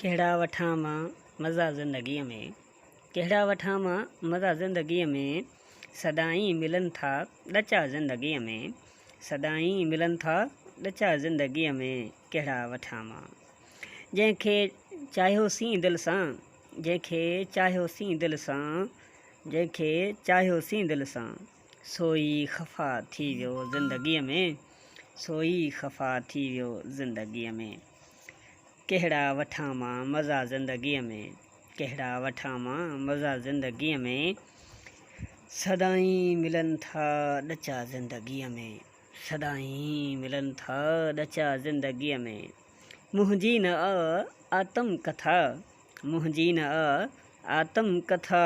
कहिड़ा वठां मां मज़ा ज़िंदगीअ में, कहिड़ा वठां मां मज़ा ज़िंदगीअ में, सदाईं मिलनि था ॾचा ज़िंदगीअ में, सदाईं मिलनि था ॾचा ज़िंदगीअ में, कहिड़ा वठां मां। जंहिंखे चाहियोसीं दिलि सां, जंहिंखे चाहियोसीं दिलि सां, जंहिंखे चाहियोसीं दिलि सां, सोई ख़फ़ा थी वियो ज़िंदगीअ में, सोई ख़फ़ा थी वियो ज़िंदगीअ में। कहिड़ा वठां मां मज़ा ज़िंदगीअ में, कहिड़ा वठां मां मज़ा ज़िंदगीअ में, सदाईं मिलनि था ॾचा ज़िंदगीअ में, सदाईं मिलनि था ॾचा ज़िंदगीअ में। मुंहिंजी न आतम कथा, मुंहिंजी न आतम कथा,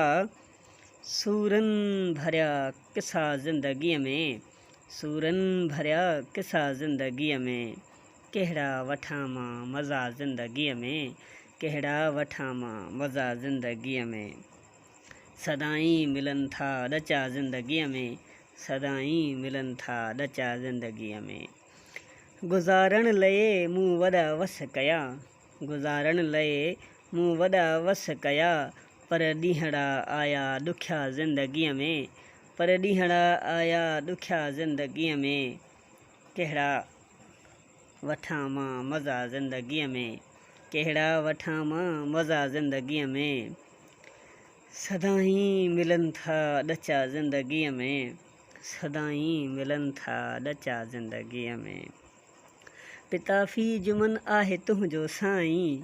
सूरनि भरिया किसा ज़िंदगीअ में, सूरनि भरिया किसा ज़िंदगीअ में। कहिड़ा वठां मां मज़ा ज़िंदगीअ में, कहिड़ा वठां मां मज़ा ज़िंदगीअ में, सदाईं मिलनि था ॾचा ज़िंदगीअ में, सदाईं मिलनि था ॾचा ज़िंदगीअ में। गुज़ारण लए मूं वॾा वस कया, गुज़ारण लए मूं वॾा वस कया, पर ॾींहड़ा आया ॾुखिया ज़िंदगीअ में, पर ॾींहड़ा आया ॾुखिया ज़िंदगीअ में। कहिड़ा वठां मां मज़ा ज़िंदगीअ में, कहिड़ा वठां मां मज़ा ज़िंदगीअ में, सदाईं मिलनि था ॾचा ज़िंदगीअ में, सदाईं मिलनि था ॾचा ज़िंदगीअ में। पिता फ़ी जुमन आहे तुंहिंजो साईं,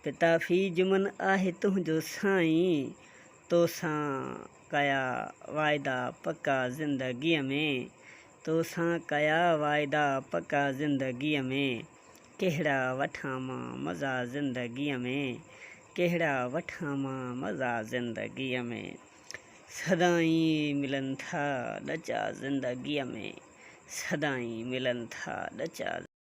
पिता फ़ी जुमन आहे तुंहिंजो साईं, तोसां कया वाइदा पका ज़िंदगीअ में, तोसां कया वाइदा पका ज़िंदगीअ में। कहिड़ा वठां मां मज़ा ज़िंदगीअ में, कहिड़ा वठां मां मज़ा ज़िंदगीअ में, सदाईं मिलनि था ॾचा ज़िंदगीअ में, सदाईं मिलनि था ॾचा।